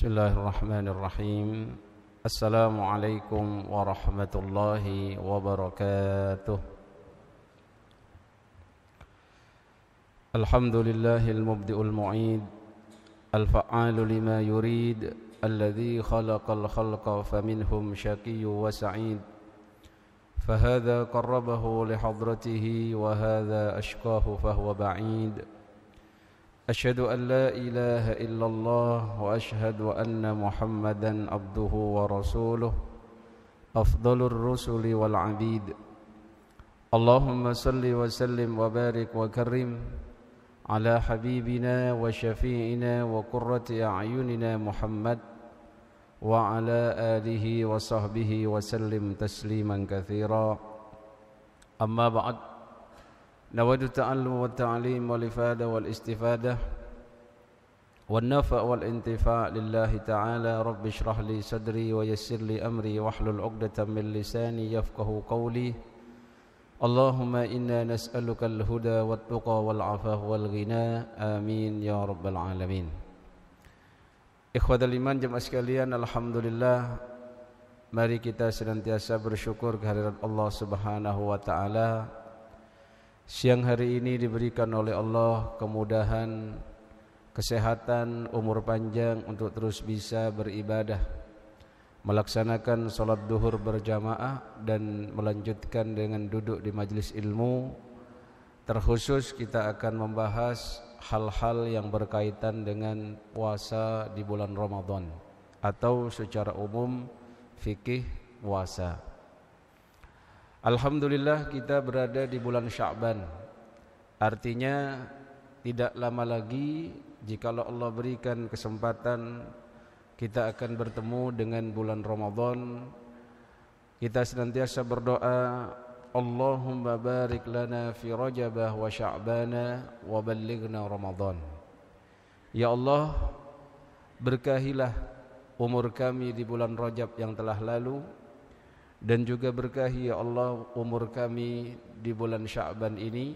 Bismillahirrahmanirrahim. Assalamualaikum warahmatullahi wabarakatuh. Alhamdulillahil mubdi'ul mu'id, al-fa'alu lima yurid, alladhi khalaqal khalqa faminhum syaqiyyu wa sa'id. Fahadha qarrabahu lihadratihi wa hadha ashqahu fahuwa ba'id. Asyhadu an la ilaha illallah wa asyhadu anna Muhammadan abduhu wa rasuluh, afdalur rusuli wal abid. Allahumma salli wa sallim wa barik wa karim ala habibina wa syafi'ina wa qurrati a'yunina Muhammad wa ala alihi wa sahbihi wa sallim tasliman katsira. Amma ba'd. Nawaitu ta'allum wa ta'lim wal ifada wal istifadah wan nafa' wal intifa' lillahi ta'ala. Rabbi shrah li sadri wa yassir li amri wahlul 'uqdatam min lisani yafqahu qawli. Allahumma inna nas'aluka al-huda wat tuqa wal 'afaf wal ghina. Amin ya rabbal alamin. Ikhwatal iman jemaah sekalian, alhamdulillah, mari kita senantiasa bersyukur kehadirat Allah Subhanahu wa taala. Siang hari ini diberikan oleh Allah kemudahan, kesehatan, umur panjang untuk terus bisa beribadah, melaksanakan salat duhur berjamaah dan melanjutkan dengan duduk di majlis ilmu. Terkhusus kita akan membahas hal-hal yang berkaitan dengan puasa di bulan Ramadan atau secara umum fikih puasa. Alhamdulillah kita berada di bulan Sya'ban. Artinya tidak lama lagi jikalau Allah berikan kesempatan kita akan bertemu dengan bulan Ramadan. Kita senantiasa berdoa, Allahumma barik lana fi Rajabah wa Sya'bana wa ballighna Ramadan. Ya Allah, berkahilah umur kami di bulan Rajab yang telah lalu, dan juga berkahi ya Allah umur kami di bulan Sya'ban ini,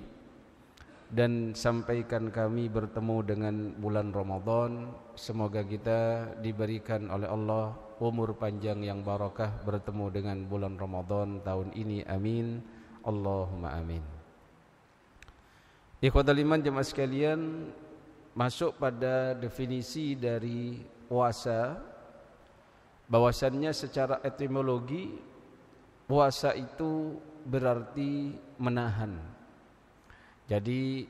dan sampaikan kami bertemu dengan bulan Ramadan. Semoga kita diberikan oleh Allah umur panjang yang barakah bertemu dengan bulan Ramadan tahun ini. Amin Allahumma amin. Ikhwatal iman jemaah sekalian, masuk pada definisi dari puasa, bahwasannya secara etimologi puasa itu berarti menahan. Jadi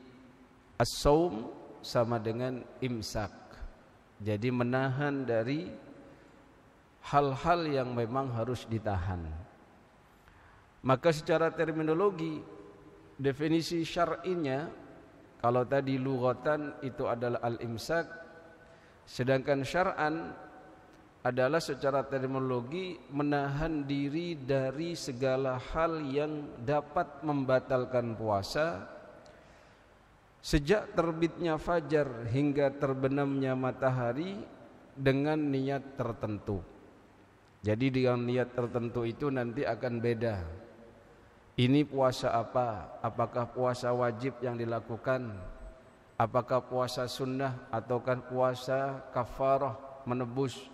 as-saum sama dengan imsak. Jadi menahan dari hal-hal yang memang harus ditahan. Maka secara terminologi, definisi syar'inya, kalau tadi lughatan itu adalah al-imsak, sedangkan syar'an adalah secara terminologi menahan diri dari segala hal yang dapat membatalkan puasa sejak terbitnya fajar hingga terbenamnya matahari dengan niat tertentu. Jadi dengan niat tertentu itu nanti akan beda. Ini puasa apa? Apakah puasa wajib yang dilakukan? Apakah puasa sunnah ataukah puasa kafarah, menebus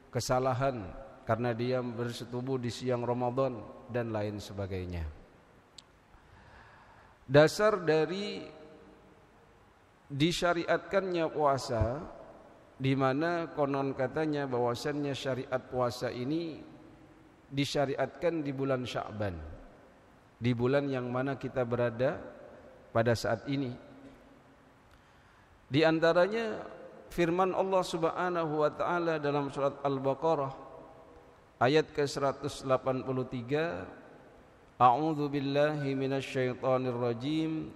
kesalahan karena dia bersetubuh di siang Ramadan dan lain sebagainya. Dasar dari disyariatkannya puasa, di mana konon katanya bahwasannya syariat puasa ini disyariatkan di bulan Sya'ban, di bulan yang mana kita berada pada saat ini. Di antaranya firman Allah Subhanahu wa taala dalam surat Al-Baqarah ayat ke-183, A'udzu billahi minasyaitonir rajim.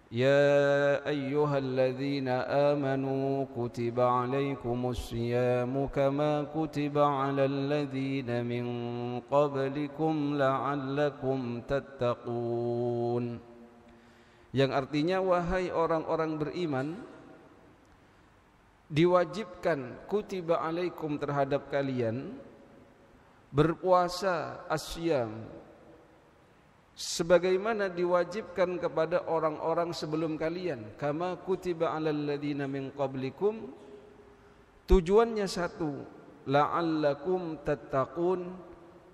Ya ayyuhalladzina amanu kutiba 'alaikumus syiyamu kama kutiba 'alal ladzina min qablikum la'allakum tattaqun. Yang artinya, wahai orang-orang beriman, diwajibkan kutiba alaikum terhadap kalian berpuasa asyam sebagaimana diwajibkan kepada orang-orang sebelum kalian, kama kutiba alal ladzina min qablikum, Tujuannya satu, la'allakum tattaqun,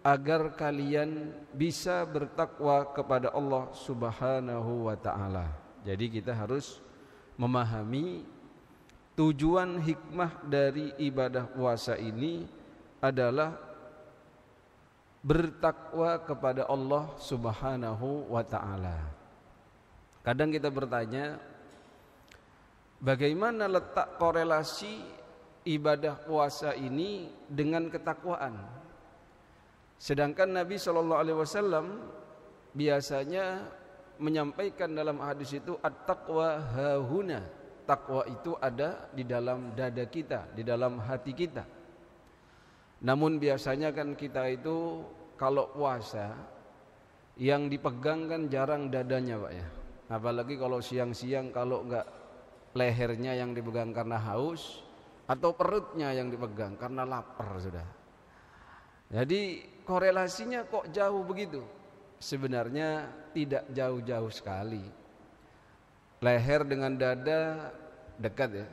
agar kalian bisa bertakwa kepada Allah Subhanahu wa ta'ala. Jadi kita harus memahami tujuan hikmah dari ibadah puasa ini adalah bertakwa kepada Allah Subhanahu wa ta'ala. Kadang kita bertanya, bagaimana letak korelasi ibadah puasa ini dengan ketakwaan? Sedangkan Nabi SAW biasanya menyampaikan dalam hadis itu, at-taqwa hahuna, takwa itu ada di dalam dada kita, di dalam hati kita. Namun biasanya kan kita itu kalau puasa yang dipegang kan jarang dadanya, Pak ya. Apalagi kalau siang-siang, kalau enggak lehernya yang dipegang karena haus, atau perutnya yang dipegang karena lapar sudah. Jadi korelasinya kok jauh begitu? Sebenarnya tidak jauh-jauh sekali. Leher dengan dada dekat ya,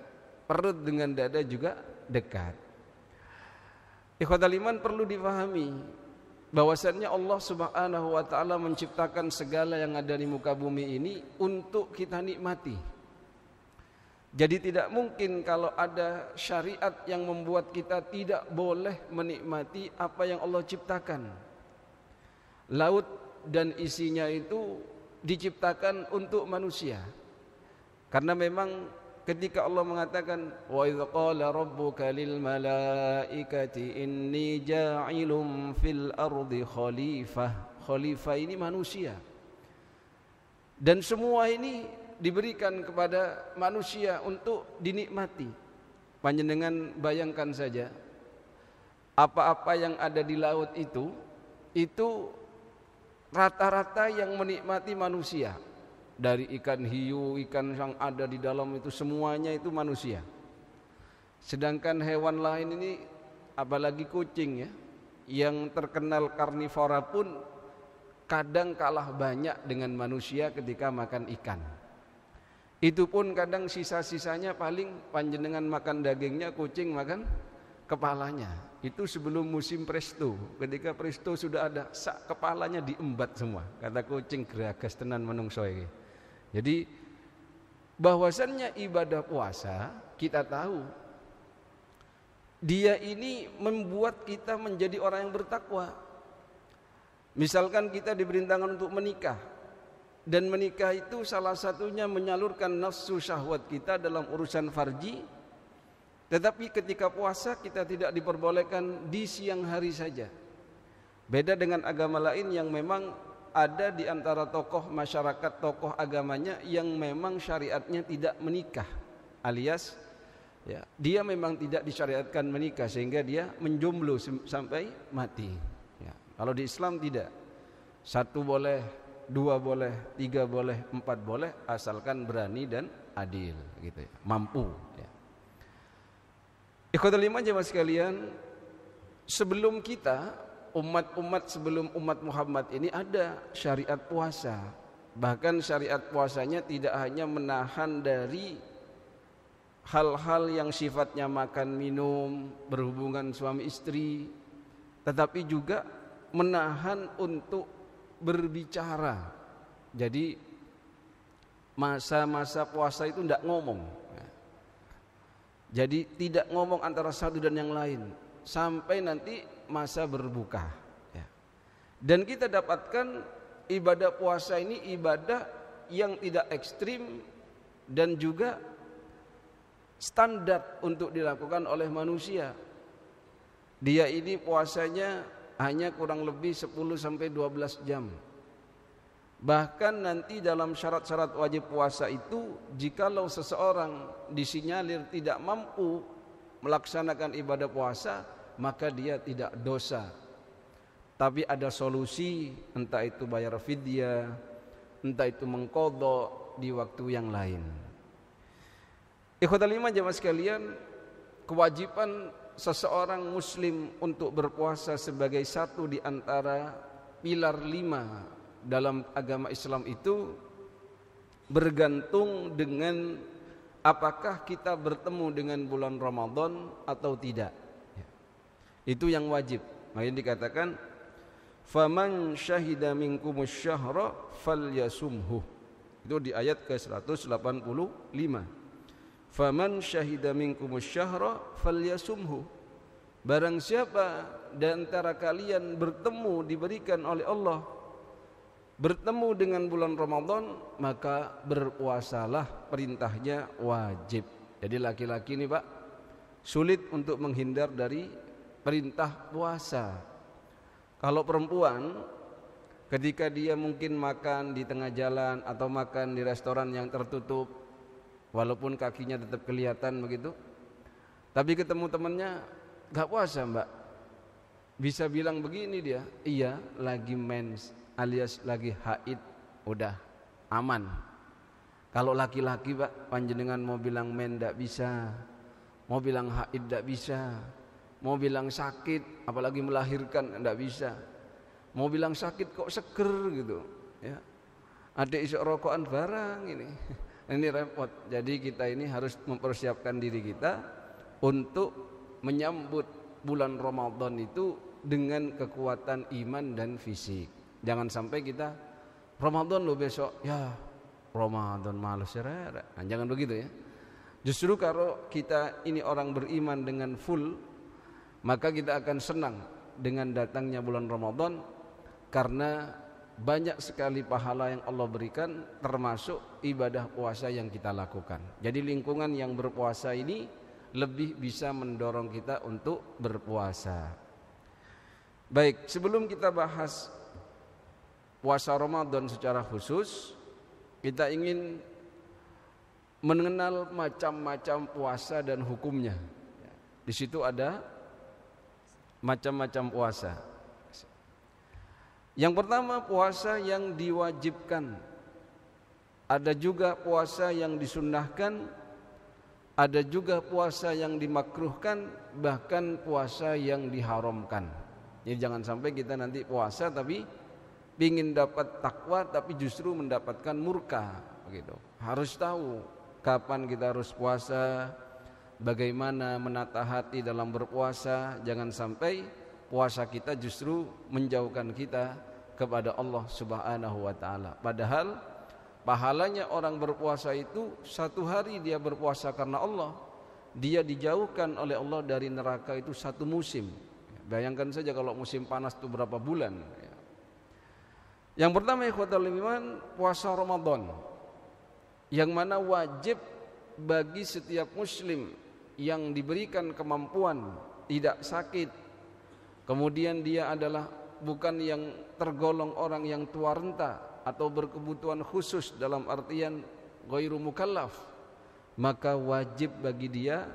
perut dengan dada juga dekat. Ikhwatal iman, perlu dipahami bahwasannya Allah Subhanahu wa ta'ala menciptakan segala yang ada di muka bumi ini untuk kita nikmati. Jadi tidak mungkin kalau ada syariat yang membuat kita tidak boleh menikmati apa yang Allah ciptakan. Laut dan isinya itu diciptakan untuk manusia. Karena memang ketika Allah mengatakan, wa idz qala rabbuka lil malaikati inni ja'ilun fil ardi khalifah. Khalifah ini manusia. Dan semua ini diberikan kepada manusia untuk dinikmati. Panjenengan bayangkan saja, apa-apa yang ada di laut itu rata-rata yang menikmati manusia. Dari ikan hiu, ikan yang ada di dalam itu semuanya itu manusia. Sedangkan hewan lain ini, apalagi kucing ya, yang terkenal karnivora pun kadang kalah banyak dengan manusia ketika makan ikan. Itu pun kadang sisa-sisanya paling panjenengan makan dagingnya, kucing makan kepalanya. Itu sebelum musim presto. Ketika presto sudah ada, sak kepalanya diembat semua. Kata kucing, geragas tenan menungso iki. Jadi bahwasannya ibadah puasa kita tahu dia ini membuat kita menjadi orang yang bertakwa. Misalkan kita diperintahkan untuk menikah, dan menikah itu salah satunya menyalurkan nafsu syahwat kita dalam urusan farji. Tetapi ketika puasa kita tidak diperbolehkan di siang hari saja. Beda dengan agama lain yang memang ada di antara tokoh masyarakat, tokoh agamanya yang memang syariatnya tidak menikah, alias ya, dia memang tidak disyariatkan menikah sehingga dia menjomblo sampai mati ya. Kalau di Islam tidak, satu boleh, dua boleh, tiga boleh, empat boleh, asalkan berani dan adil gitu ya, mampu ya. Ikhwatul iman jemaah sekalian, sebelum kita umat-umat sebelum umat Muhammad ini ada syariat puasa. Bahkan syariat puasanya tidak hanya menahan dari hal-hal yang sifatnya makan minum, berhubungan suami istri, tetapi juga menahan untuk berbicara. Jadi masa-masa puasa itu tidak ngomong. Jadi tidak ngomong antara satu dan yang lain sampai nanti masa berbuka ya. Dan kita dapatkan ibadah puasa ini ibadah yang tidak ekstrim dan juga standar untuk dilakukan oleh manusia. Dia ini puasanya hanya kurang lebih 10 sampai 12 jam. Bahkan nanti dalam syarat-syarat wajib puasa itu, jikalau seseorang disinyalir tidak mampu melaksanakan ibadah puasa, maka dia tidak dosa. Tapi ada solusi, entah itu bayar fidyah, entah itu mengqadha di waktu yang lain. Ikhwatal iman jemaah sekalian, kewajiban seseorang muslim untuk berpuasa sebagai satu di antara pilar 5 dalam agama Islam itu bergantung dengan apakah kita bertemu dengan bulan Ramadan atau tidak. Itu yang wajib. Makanya dikatakan faman syahida minkumus syahra falyasumhu. Itu di ayat ke-185. Faman syahida minkumus syahra falyasumhu. Barang siapa di antara kalian bertemu diberikan oleh Allah bertemu dengan bulan Ramadan, maka berpuasalah, perintahnya wajib. Jadi laki-laki ini Pak sulit untuk menghindar dari perintah puasa. Kalau perempuan ketika dia mungkin makan di tengah jalan atau makan di restoran yang tertutup, walaupun kakinya tetap kelihatan begitu, tapi ketemu temannya gak puasa Mbak, bisa bilang begini dia, iya lagi mens alias lagi haid, udah aman. Kalau laki-laki Pak, panjenengan mau bilang men gak bisa, mau bilang haid gak bisa, mau bilang sakit apalagi melahirkan gak bisa, mau bilang sakit kok seger gitu ya, adik isok rokokan barang ini repot. Jadi kita ini harus mempersiapkan diri kita untuk menyambut bulan Ramadan itu dengan kekuatan iman dan fisik. Jangan sampai kita Ramadan lo besok, ya Ramadan malas ya. Nah, jangan begitu ya. Justru kalau kita ini orang beriman dengan full, maka kita akan senang dengan datangnya bulan Ramadan, karena banyak sekali pahala yang Allah berikan, termasuk ibadah puasa yang kita lakukan. Jadi lingkungan yang berpuasa ini lebih bisa mendorong kita untuk berpuasa. Baik, sebelum kita bahas puasa Ramadan secara khusus, kita ingin mengenal macam-macam puasa dan hukumnya. Di situ ada macam-macam puasa. Yang pertama, puasa yang diwajibkan. Ada juga puasa yang disunnahkan, ada juga puasa yang dimakruhkan, bahkan puasa yang diharamkan. Jadi jangan sampai kita nanti puasa tapi ingin dapat takwa tapi justru mendapatkan murka begitu. Harus tahu kapan kita harus puasa, bagaimana menata hati dalam berpuasa. Jangan sampai puasa kita justru menjauhkan kita kepada Allah Subhanahu wa taala. Padahal pahalanya orang berpuasa itu, satu hari dia berpuasa karena Allah, dia dijauhkan oleh Allah dari neraka itu satu musim. Bayangkan saja kalau musim panas itu berapa bulan. Yang pertama ikhwatul iman, puasa Ramadan, yang mana wajib bagi setiap muslim yang diberikan kemampuan, tidak sakit, kemudian dia adalah bukan yang tergolong orang yang tua renta atau berkebutuhan khusus dalam artian ghairu mukallaf, maka wajib bagi dia,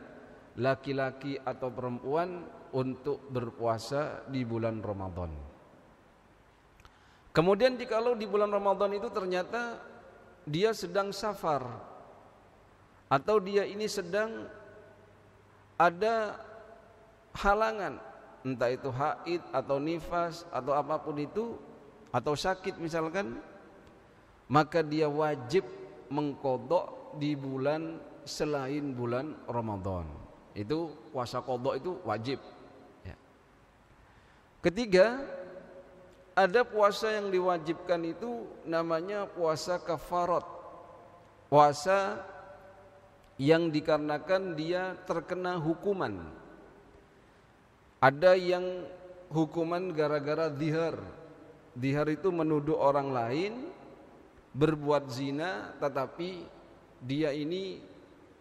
laki-laki atau perempuan, untuk berpuasa di bulan Ramadan. Kemudian jikalau di bulan Ramadan itu ternyata dia sedang safar, atau dia ini sedang ada halangan, entah itu haid atau nifas atau apapun itu, atau sakit misalkan, maka dia wajib mengqadha di bulan selain bulan Ramadan. Itu puasa qadha itu wajib ya. Ketiga, ada puasa yang diwajibkan itu namanya puasa kafarat. Puasa yang dikarenakan dia terkena hukuman. Ada yang hukuman gara-gara dhihar. Dhihar itu menuduh orang lain berbuat zina, tetapi dia ini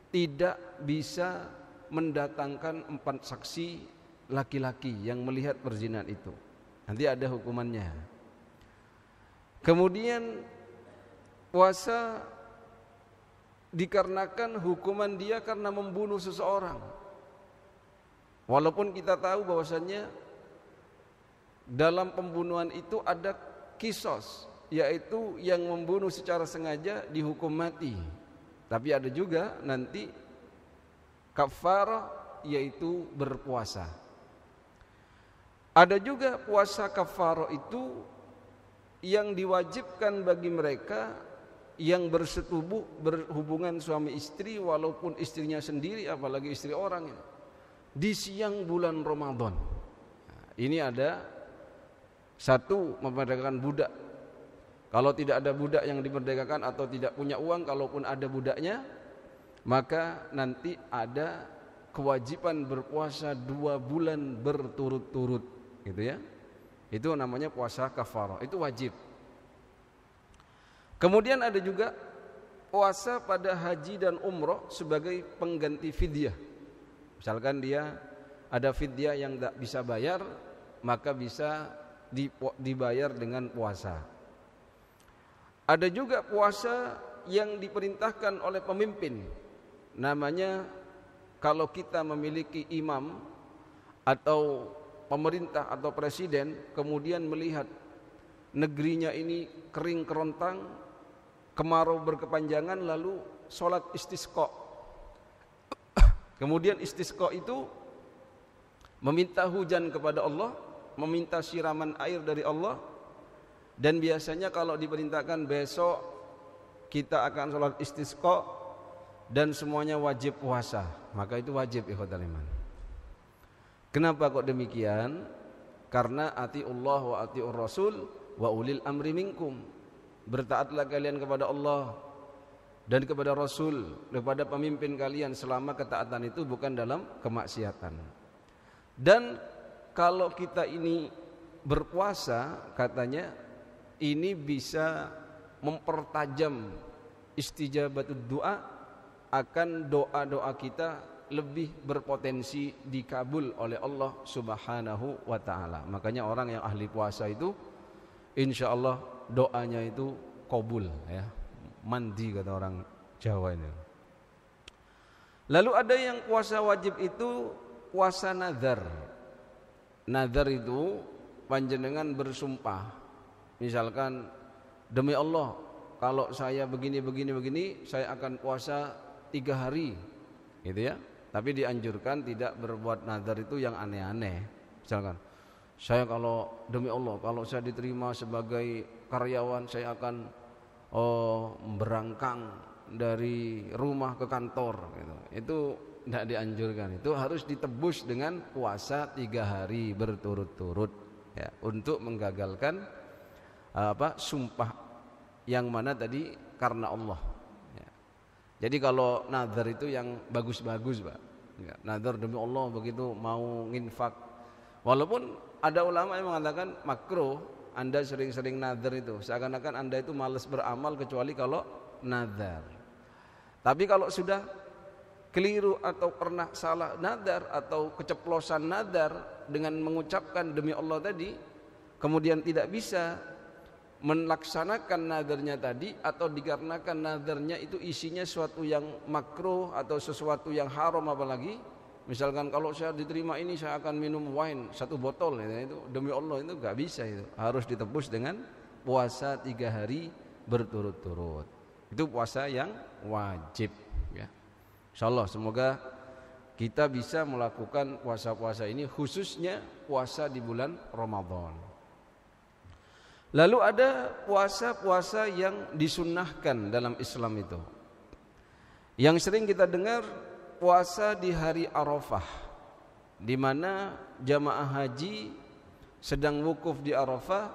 tidak bisa mendatangkan 4 saksi laki-laki yang melihat perzinahan itu. Nanti ada hukumannya. Kemudian puasa dikarenakan hukuman dia karena membunuh seseorang. Walaupun kita tahu bahwasannya dalam pembunuhan itu ada kisos, yaitu yang membunuh secara sengaja dihukum mati. Tapi ada juga nanti kafarah, yaitu berpuasa. Ada juga puasa kafarah itu yang diwajibkan bagi mereka yang bersetubuh berhubungan suami istri walaupun istrinya sendiri, apalagi istri orang di siang bulan Ramadan. Ini ada satu, memerdekakan budak. Kalau tidak ada budak yang dimerdekakan atau tidak punya uang, kalaupun ada budaknya, maka nanti ada kewajiban berpuasa 2 bulan berturut-turut, gitu ya. Itu namanya puasa kafarah, itu wajib. Kemudian ada juga puasa pada haji dan umroh sebagai pengganti fidyah. Misalkan dia ada fidyah yang tak bisa bayar, maka bisa dibayar dengan puasa. Ada juga puasa yang diperintahkan oleh pemimpin. Namanya kalau kita memiliki imam atau pemerintah atau presiden, kemudian melihat negerinya ini kering kerontang, kemarau berkepanjangan, lalu sholat istisqa. Kemudian istisqa itu meminta hujan kepada Allah, meminta siraman air dari Allah. Dan biasanya kalau diperintahkan besok kita akan sholat istisqa dan semuanya wajib puasa, maka itu wajib ikhwatal iman. Kenapa kok demikian? Karena atiullah wa atiur rasul wa ulil amri minkum. Bertaatlah kalian kepada Allah dan kepada Rasul, kepada pemimpin kalian, selama ketaatan itu bukan dalam kemaksiatan. Dan kalau kita ini berpuasa, katanya ini bisa mempertajam istijabatud doa, akan doa-doa kita lebih berpotensi dikabul oleh Allah Subhanahu wa ta'ala. Makanya orang yang ahli puasa itu insya Allah doanya itu qabul, ya, mandi kata orang Jawa ini. Lalu ada yang puasa wajib itu puasa nazar. Nazar itu panjenengan bersumpah, misalkan demi Allah kalau saya begini saya akan puasa 3 hari, gitu ya. Tapi dianjurkan tidak berbuat nazar itu yang aneh-aneh. Misalkan saya kalau demi Allah kalau saya diterima sebagai karyawan saya akan berangkang dari rumah ke kantor, gitu. Itu tidak dianjurkan. Itu harus ditebus dengan puasa 3 hari berturut-turut, ya, untuk menggagalkan sumpah yang mana tadi karena Allah, ya. Jadi kalau nazar itu yang bagus-bagus, Pak, ya, nazar demi Allah begitu mau nginfak. Walaupun ada ulama yang mengatakan makruh Anda sering-sering nazar itu, seakan-akan Anda itu malas beramal kecuali kalau nazar. Tapi kalau sudah keliru atau pernah salah nazar atau keceplosan nazar dengan mengucapkan demi Allah tadi, kemudian tidak bisa melaksanakan nazarnya tadi, atau dikarenakan nazarnya itu isinya sesuatu yang makruh atau sesuatu yang haram, apalagi misalkan kalau saya diterima ini saya akan minum wine 1 botol, ya, itu demi Allah itu gak bisa, itu harus ditebus dengan puasa 3 hari berturut-turut. Itu puasa yang wajib, ya. Insyaallah semoga kita bisa melakukan puasa-puasa ini, khususnya puasa di bulan Ramadan. Lalu ada puasa-puasa yang disunnahkan dalam Islam itu. Yang sering kita dengar puasa di hari Arafah, di mana jamaah haji sedang wukuf di Arafah,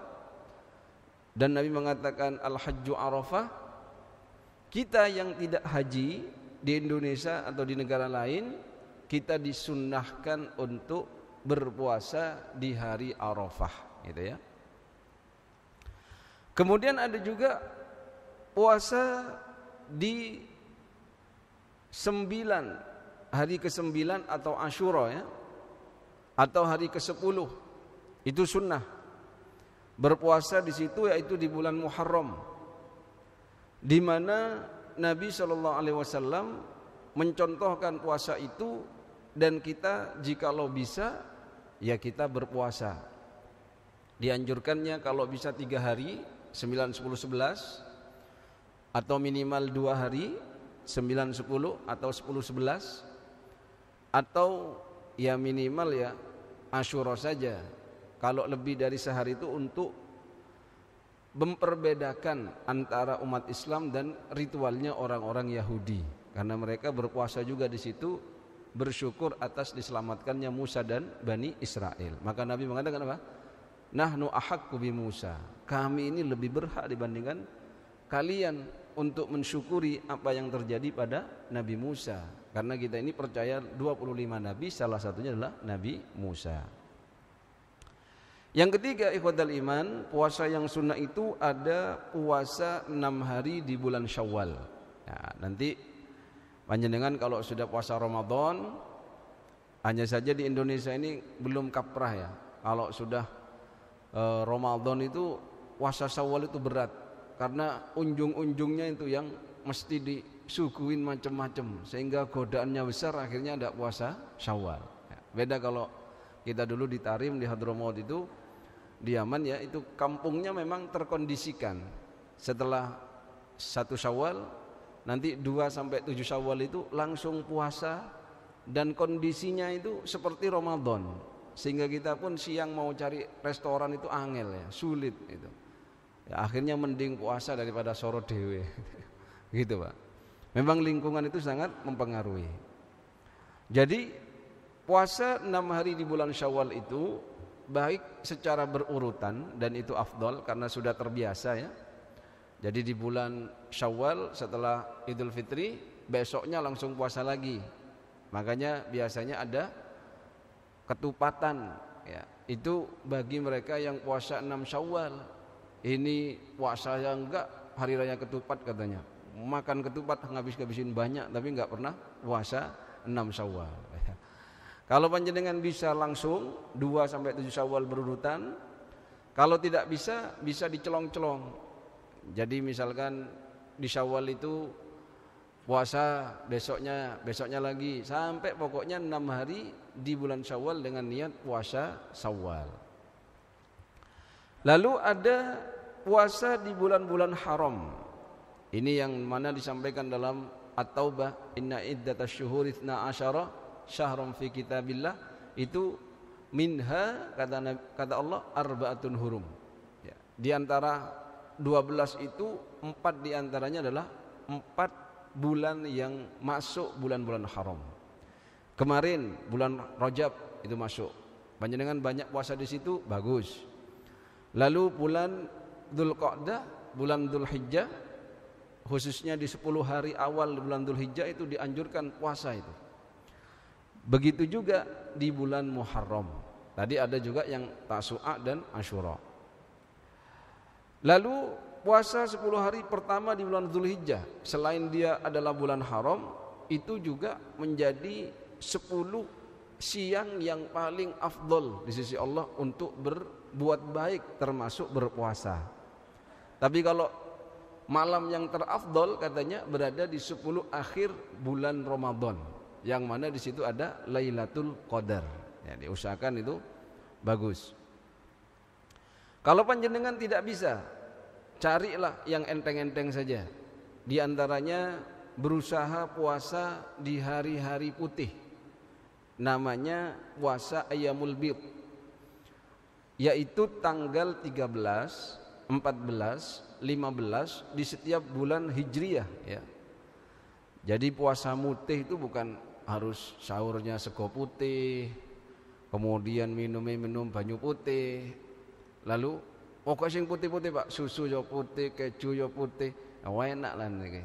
dan Nabi mengatakan al-hajju Arafah. Kita yang tidak haji di Indonesia atau di negara lain, kita disunnahkan untuk berpuasa di hari Arafah, gitu ya. Kemudian ada juga puasa di 9, hari ke-9 atau Asyura, ya, atau hari ke-10. Itu sunnah. Berpuasa di situ yaitu di bulan Muharram, di mana Nabi SAW mencontohkan puasa itu, dan kita jikalau bisa ya kita berpuasa. Dianjurkannya kalau bisa 3 hari, 9, 10, 11, atau minimal 2 hari, 9, 10 atau 10, 11, atau ya minimal ya Asyura saja. Kalau lebih dari sehari itu untuk memperbedakan antara umat Islam dan ritualnya orang-orang Yahudi, karena mereka berpuasa juga di situ bersyukur atas diselamatkannya Musa dan Bani Israel. Maka Nabi mengatakan apa? Nahnu ahaqqu bi Musa, kami ini lebih berhak dibandingkan kalian untuk mensyukuri apa yang terjadi pada Nabi Musa, karena kita ini percaya 25 nabi, salah satunya adalah Nabi Musa. Yang ketiga, ikhwatal iman, puasa yang sunnah itu ada puasa 6 hari di bulan Syawal. Ya, nanti panjenengan kalau sudah puasa Ramadan, hanya saja di Indonesia ini belum kaprah ya. Kalau sudah Ramadan itu puasa Syawal itu berat, karena unjung-unjungnya itu yang mesti disuguhin macam-macam, sehingga godaannya besar, akhirnya ada puasa Syawal. Ya, beda kalau kita dulu di Tarim, di Hadramaut itu, di Yaman ya, itu kampungnya memang terkondisikan. Setelah 1 Syawal, nanti 2 sampai 7 Syawal itu langsung puasa, dan kondisinya itu seperti Ramadan, sehingga kita pun siang mau cari restoran itu angel ya, sulit itu. Ya, akhirnya mending puasa daripada soro dewe. Gitu Pak. Memang lingkungan itu sangat mempengaruhi. Jadi puasa 6 hari di bulan Syawal itu baik secara berurutan, dan itu afdal karena sudah terbiasa ya. Jadi di bulan Syawal setelah Idul Fitri, besoknya langsung puasa lagi. Makanya biasanya ada ketupatan ya. Itu bagi mereka yang puasa 6 Syawal. Ini puasa yang enggak hari raya ketupat katanya. Makan ketupat ngabis-ngabisin banyak, tapi enggak pernah puasa 6 Syawal. Kalau panjenengan bisa langsung 2 sampai 7 Syawal berurutan. Kalau tidak bisa, bisa dicelong-celong. Jadi misalkan di Syawal itu puasa besoknya lagi, sampai pokoknya 6 hari di bulan Syawal dengan niat puasa Syawal. Lalu ada puasa di bulan-bulan haram. Ini yang mana disampaikan dalam At-Taubah, inna iddatash syuhuri 12 syahran fi kitabillah, itu minha kata Allah arba'atun hurum. Ya, di antara 12 itu 4 di antaranya adalah 4 bulan yang masuk bulan-bulan haram. Kemarin bulan Rajab itu masuk. Panjenengan banyak puasa di situ, bagus. Lalu bulan Dzulqa'dah, bulan Dzulhijjah, khususnya di 10 hari awal bulan Dzulhijjah itu dianjurkan puasa itu. Begitu juga di bulan Muharram. Tadi ada juga yang Tasu'a dan Asyura. Lalu puasa 10 hari pertama di bulan Dzulhijjah, selain dia adalah bulan haram, itu juga menjadi 10 siang yang paling afdol di sisi Allah untuk berbuat baik, termasuk berpuasa. Tapi kalau malam yang terafdol katanya berada di 10 akhir bulan Ramadan, yang mana di situ ada Lailatul Qadar. Ya, diusahakan itu bagus. Kalau panjenengan tidak bisa, carilah yang enteng-enteng saja. Di antaranya berusaha puasa di hari-hari putih. Namanya puasa Ayyamul Bid, yaitu tanggal 13, 14, 15 di setiap bulan Hijriyah ya. Jadi puasa mutih itu bukan harus sahurnya sego putih, kemudian minum banyu putih, lalu pokoknya sing putih-putih Pak, susu yo putih, keju yo putih, enak lah niki.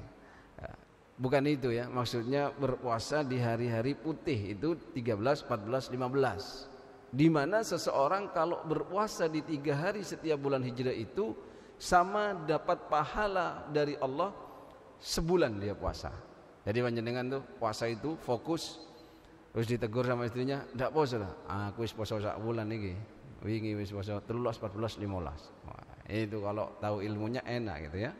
Bukan itu ya, maksudnya berpuasa di hari-hari putih itu 13, 14, 15. Di mana seseorang kalau berpuasa di 3 hari setiap bulan Hijrah itu sama dapat pahala dari Allah sebulan dia puasa. Jadi panjenengan tuh puasa itu fokus, terus ditegur sama istrinya, "Ndak puasa lah." "Aku wis puasa sak bulan iki. Wingi wis puasa 13, 14, 15." Wah, itu kalau tahu ilmunya enak gitu ya.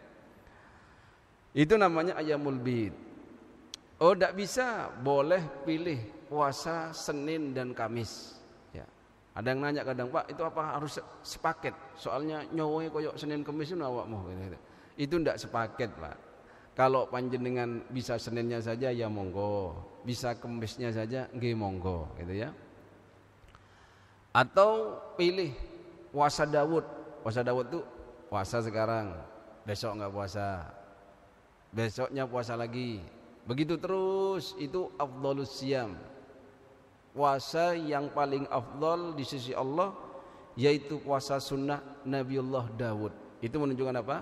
Itu namanya Ayyamul Bid. Oh, ndak bisa, boleh pilih puasa Senin dan Kamis. Ya. Ada yang nanya kadang, "Pak, itu apa harus sepaket? Soalnya nyowoe koyok Senin Kamis itu awakmu." Gitu. Itu ndak sepaket, Pak. Kalau panjenengan bisa Seninnya saja ya monggo, bisa Kamisnya saja nggih monggo, gitu ya. Atau pilih puasa Daud. Puasa Daud itu puasa sekarang, besok nggak puasa, besoknya puasa lagi, begitu terus. Itu afdhalus siyam, puasa yang paling afdal di sisi Allah, yaitu puasa sunnah Nabiullah Daud. Itu menunjukkan apa?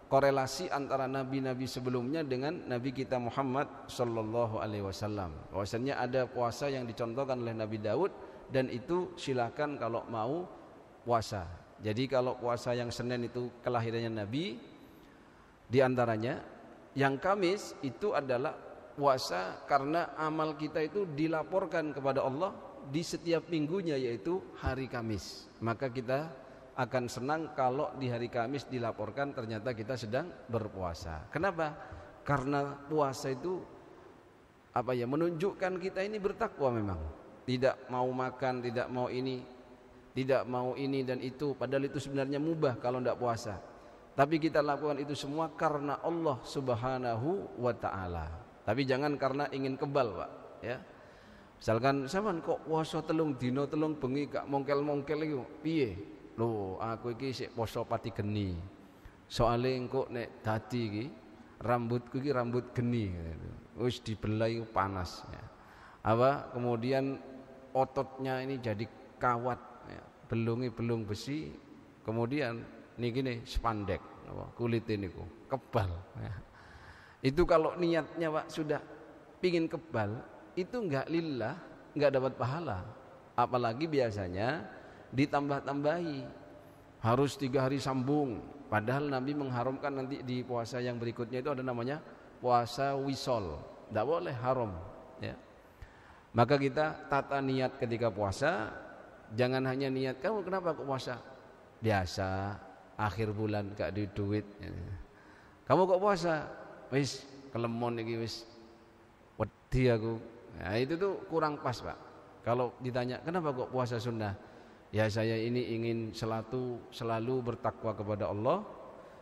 Korelasi antara nabi-nabi sebelumnya dengan nabi kita Muhammad sallallahu alaihi wasallam. Bahwasanya ada puasa yang dicontohkan oleh Nabi Daud, dan itu silakan kalau mau puasa. Jadi kalau puasa yang Senin itu kelahirannya Nabi, di antaranya yang Kamis itu adalah puasa karena amal kita itu dilaporkan kepada Allah di setiap minggunya, yaitu hari Kamis. Maka kita akan senang kalau di hari Kamis dilaporkan ternyata kita sedang berpuasa. Kenapa? Karena puasa itu menunjukkan kita ini bertakwa memang. Tidak mau makan, tidak mau ini, tidak mau ini dan itu, padahal itu sebenarnya mubah kalau tidak puasa. Tapi kita lakukan itu semua karena Allah Subhanahu wa taala. Tapi jangan karena ingin kebal, Pak, ya. Misalkan sampean kok puasa telung dina telung bengi gak mongkel-mongkel iku, piye? Loh, aku iki sik poso pati geni. Soale engko nek dadi iki rambutku iki rambut geni gitu. Wis dibelai panas ya. Kemudian ototnya ini jadi kawat ya. Belung besi, kemudian niki nih spandek kulit niku kebal ya. Itu kalau niatnya Pak sudah pingin kebal, itu enggak lillah, enggak dapat pahala. Apalagi biasanya ditambah-tambahi harus 3 hari sambung, padahal Nabi mengharamkan nanti di puasa yang berikutnya itu ada namanya puasa wisol, tidak boleh, haram ya. Maka kita tata niat ketika puasa, jangan hanya niat kamu kenapa kok puasa biasa, akhir bulan gak ada duit ya. Kamu kok puasa, wis kelemon iki wis wedi aku. Nah, itu tuh kurang pas Pak. Kalau ditanya kenapa kok puasa sunnah, ya saya ini ingin selalu bertakwa kepada Allah.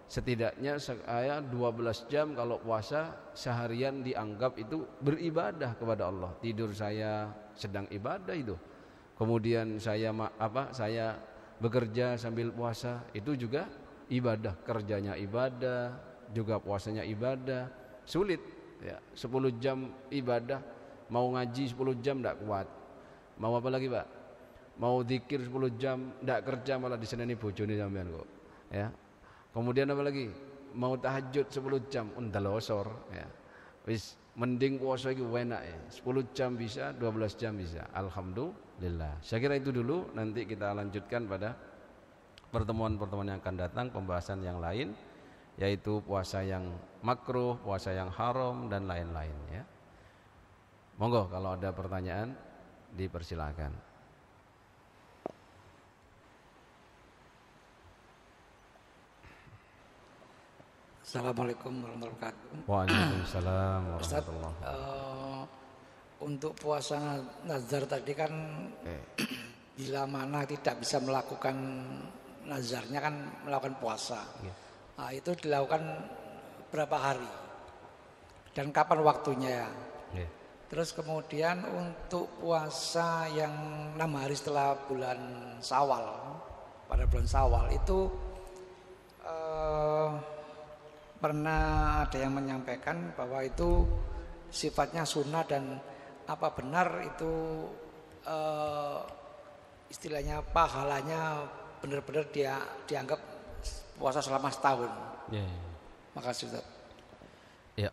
Setidaknya saya 12 jam kalau puasa seharian dianggap itu beribadah kepada Allah. Tidur saya sedang ibadah itu. Kemudian saya bekerja sambil puasa, itu juga ibadah. Kerjanya ibadah, juga puasanya ibadah. Sulit ya, 10 jam ibadah, mau ngaji 10 jam tidak kuat. Mau apa lagi Pak? Mau zikir 10 jam ndak kerja, malah diseneni bojone sampean kok ya. Kemudian apa lagi? Mau tahajud 10 jam undalosor ya. Wis mending puasa iki enak ya. 10 jam bisa, 12 jam bisa. Alhamdulillah. Saya kira itu dulu, nanti kita lanjutkan pada pertemuan-pertemuan yang akan datang pembahasan yang lain, yaitu puasa yang makruh, puasa yang haram dan lain-lain ya. Monggo kalau ada pertanyaan dipersilakan. Assalamualaikum warahmatullahi wabarakatuh. Waalaikumsalam warahmatullahi wabarakatuh. Untuk puasa nazar tadi kan bila mana tidak bisa melakukan nazarnya kan melakukan puasa. Nah, itu dilakukan berapa hari dan kapan waktunya? Terus kemudian untuk puasa yang 6 hari setelah bulan Syawal, pada bulan Syawal itu pernah ada yang menyampaikan bahwa itu sifatnya sunnah, dan apa benar itu istilahnya pahalanya benar-benar dia dianggap puasa selama setahun. Makasih Ustaz. Ya,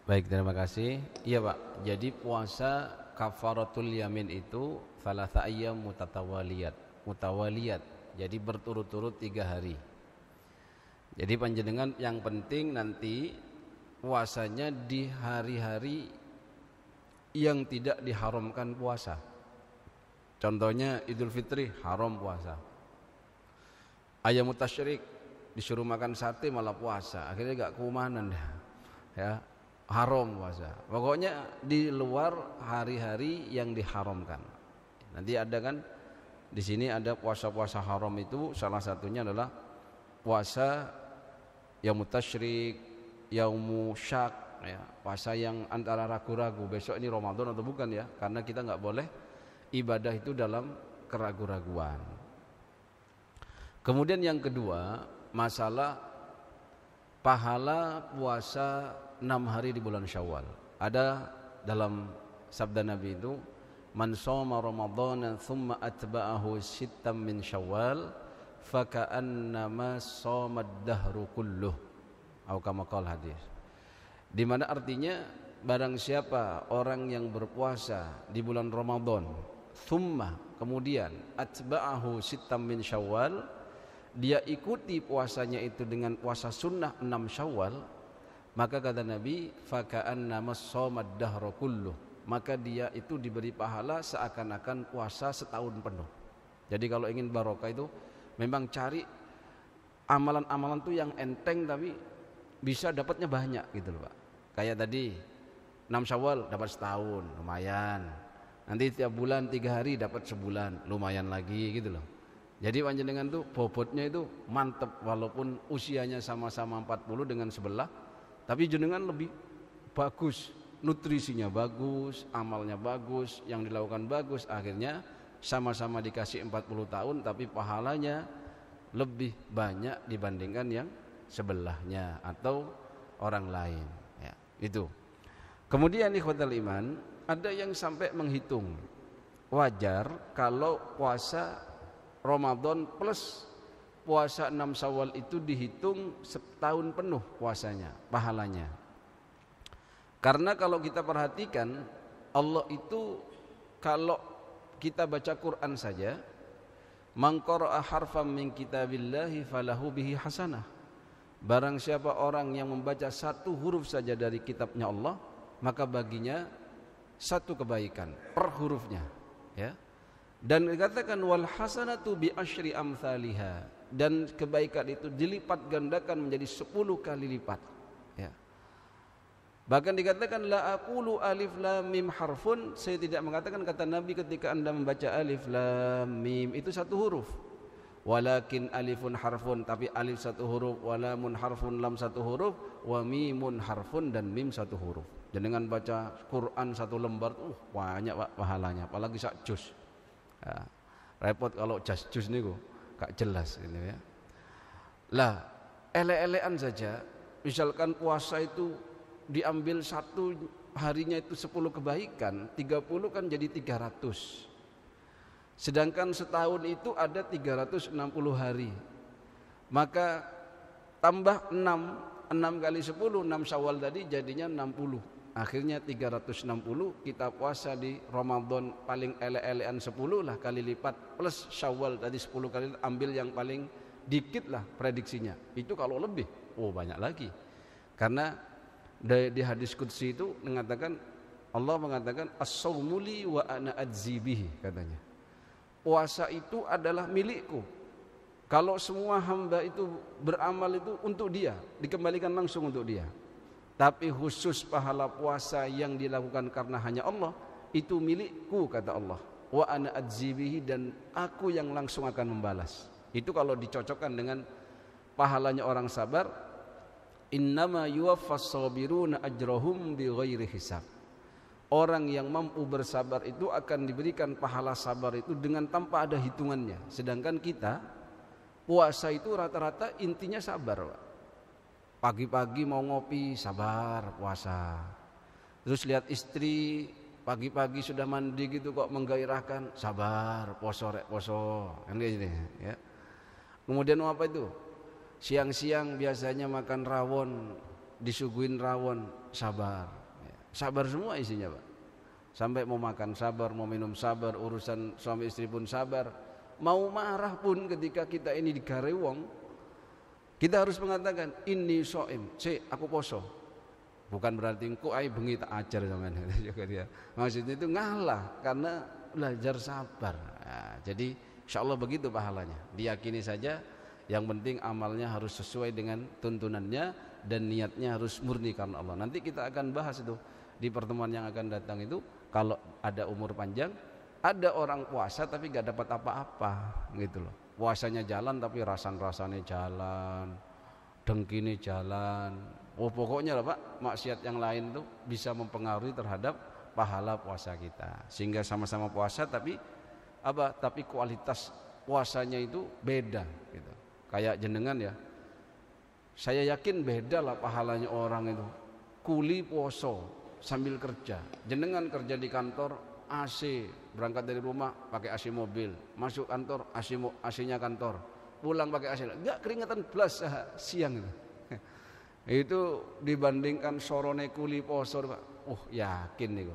baik, terima kasih. Iya Pak, jadi puasa kafaratul yamin itu thalatha ayyam mutawaliyat, jadi berturut-turut 3 hari. Jadi panjenengan yang penting nanti puasanya di hari-hari yang tidak diharamkan puasa. Contohnya Idul Fitri haram puasa. Ayyamut tasyrik disuruh makan sate malah puasa, akhirnya gak keumanan dah. Ya, haram puasa. Pokoknya di luar hari-hari yang diharamkan. Nanti ada kan di sini ada puasa-puasa haram, itu salah satunya adalah puasa yaumut tasyrik, yaumu syak ya, puasa yang antara ragu-ragu besok ini Ramadan atau bukan ya, karena kita nggak boleh ibadah itu dalam keraguan-raguan. Kemudian yang kedua, masalah pahala puasa 6 hari di bulan Syawal. Ada dalam sabda Nabi itu, man shoma ramadhana thumma atba'ahu sittam min Syawal faka'annama shoma ad-dahru kulluh, atau kama qala hadis. Di mana artinya barang siapa orang yang berpuasa di bulan Ramadan, thumma kemudian atba'ahu sittam min Syawal, dia ikuti puasanya itu dengan puasa sunnah 6 Syawal, maka kata Nabi faka'annama shoma ad-dahru kulluh, maka dia itu diberi pahala seakan-akan puasa setahun penuh. Jadi kalau ingin barokah itu memang cari amalan-amalan tuh yang enteng tapi bisa dapatnya banyak gitu loh Pak. Kayak tadi 6 Syawal dapat setahun, lumayan. Nanti tiap bulan 3 hari dapat sebulan, lumayan lagi gitu loh. Jadi panjenengan tuh bobotnya itu mantep, walaupun usianya sama-sama 40 dengan sebelah, tapi jenengan lebih bagus, nutrisinya bagus, amalnya bagus, yang dilakukan bagus, akhirnya sama-sama dikasih 40 tahun tapi pahalanya lebih banyak dibandingkan yang sebelahnya atau orang lain ya, itu. Kemudian ikhwatal iman, ada yang sampai menghitung wajar kalau puasa Ramadan plus puasa 6 Syawal itu dihitung setahun penuh puasanya, pahalanya. Karena kalau kita perhatikan, Allah itu kalau kita baca Quran saja, man qara'a harfan min kitabillahi falahu bihi hasanah. Barang siapa orang yang membaca satu huruf saja dari kitabnya Allah, maka baginya satu kebaikan per hurufnya, ya. Dan dikatakan wal hasanatu bi asyri amsalihha, dan kebaikan itu dilipat gandakan menjadi 10 kali lipat, ya. Bahkan dikatakan la aqulu alif lam mim harfun, saya tidak mengatakan kata Nabi ketika Anda membaca alif lam mim itu satu huruf, walakin alifun harfun, tapi alif satu huruf, walamun harfun, lam satu huruf, wa mimun harfun, dan mim satu huruf. Jangan baca Quran satu lembar banyak Pak pahalanya, apalagi sak juz. Ya, repot kalau juz niku gak jelas ini ya. Lah, ele-elean saja, misalkan puasa itu diambil satu harinya itu 10 kebaikan, 30 kan jadi 300. Sedangkan setahun itu ada 360 hari. Maka tambah 6 kali 10, 6 Syawal tadi jadinya 60. Akhirnya 360 kita puasa di Ramadan paling ele-elean 10 lah kali lipat, plus Syawal tadi 10 kali, ambil yang paling dikit lah prediksinya. Itu kalau lebih, banyak lagi. Karena di hadis qudsi itu mengatakan, Allah mengatakan as-saumu li wa ana ajzi bihi, katanya. Puasa itu adalah milikku. Kalau semua hamba itu beramal itu untuk dia, dikembalikan langsung untuk dia. Tapi khusus pahala puasa yang dilakukan karena hanya Allah, itu milikku, kata Allah. Wa ana ajzi bihi, dan aku yang langsung akan membalas. Itu kalau dicocokkan dengan pahalanya orang sabar, innama yuwaffas sabiruna ajrahum bighairi hisab. Orang yang mampu bersabar itu akan diberikan pahala sabar itu dengan tanpa ada hitungannya. Sedangkan kita puasa itu rata-rata intinya sabar, Pak. Pagi-pagi mau ngopi, sabar puasa. Terus lihat istri pagi-pagi sudah mandi gitu kok menggairahkan, sabar, poso rek poso. Kan gitu ya. Kemudian apa itu? Siang-siang biasanya makan rawon, disuguhin rawon, sabar. Sabar semua isinya, Pak. Sampai mau makan sabar, mau minum sabar, urusan suami istri pun sabar. Mau marah pun ketika kita ini digare wong, kita harus mengatakan inni shaim, aku poso. Bukan berarti engko ai bengi tak ajar sampean juga dia. Maksudnya itu ngalah karena belajar sabar. Nah, jadi insyaallah begitu pahalanya. Diyakini saja, yang penting amalnya harus sesuai dengan tuntunannya dan niatnya harus murni karena Allah. Nanti kita akan bahas itu di pertemuan yang akan datang itu. Kalau ada umur panjang, ada orang puasa tapi gak dapat apa-apa gitu loh. Puasanya jalan tapi rasan-rasannya jalan, dengkine jalan. Pokoknya lah Pak, maksiat yang lain tuh bisa mempengaruhi terhadap pahala puasa kita. Sehingga sama-sama puasa tapi kualitas puasanya itu beda gitu. Kayak jenengan ya, Saya yakin beda lah pahalanya orang itu. Kuli poso sambil kerja. Jenengan kerja di kantor AC, berangkat dari rumah pakai AC mobil, masuk kantor AC-nya kantor, pulang pakai AC. Enggak keringetan belas siang itu. Itu dibandingkan sorone kuli poso, Pak. Yakin nih,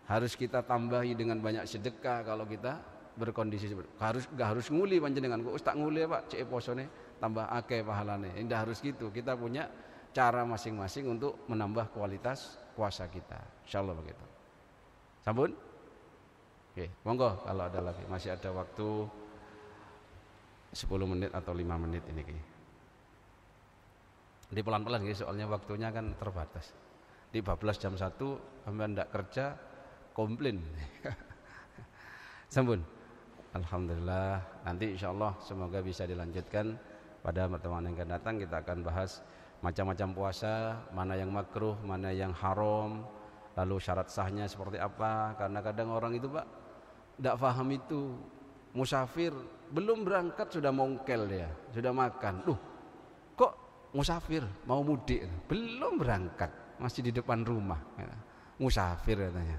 harus kita tambahi dengan banyak sedekah kalau kita berkondisi seperti nggak harus nguli panjenengan kok tak nguli Pak cek posone tambah akeh pahalane. Indah harus gitu. Kita punya cara masing-masing untuk menambah kualitas puasa kita. Insyaallah begitu. Sampun? Oke, monggo kalau ada lagi. Masih ada waktu 10 menit atau 5 menit ini ki. Di pelan-pelan ki soalnya waktunya kan terbatas. Di 14 jam 1 sampai ndak kerja komplain. Sampun. Alhamdulillah, nanti insyaallah semoga bisa dilanjutkan pada pertemuan yang akan datang. Kita akan bahas macam-macam puasa, mana yang makruh, mana yang haram, lalu syarat sahnya seperti apa. Karena kadang orang itu Pak tidak paham itu, musafir belum berangkat sudah mongkel dia, sudah makan. Kok musafir mau mudik, belum berangkat masih di depan rumah, musafir katanya.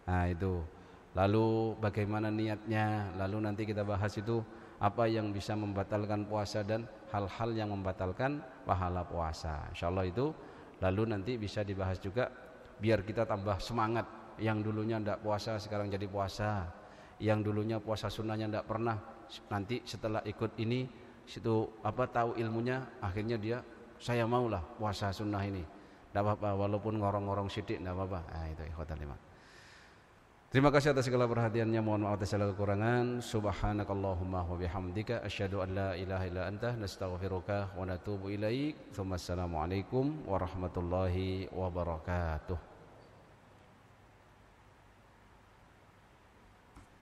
Nah itu. Lalu bagaimana niatnya, lalu nanti kita bahas itu apa yang bisa membatalkan puasa dan hal-hal yang membatalkan pahala puasa. Insyaallah itu lalu nanti bisa dibahas juga biar kita tambah semangat. Yang dulunya tidak puasa sekarang jadi puasa, yang dulunya puasa sunnahnya tidak pernah, nanti setelah ikut ini situ tahu ilmunya, akhirnya dia saya maulah puasa sunnah ini. Tidak apa-apa walaupun ngorong-ngorong sidik tidak apa-apa. Nah itu ikhwatal iman. Terima kasih atas segala perhatiannya. Mohon maaf atas segala kekurangan. Subhanakallahumma wa bihamdika asyhadu an la ilaha illa anta nastaghfiruka wa natubu ilaik. Assalamualaikum warahmatullahi wabarakatuh.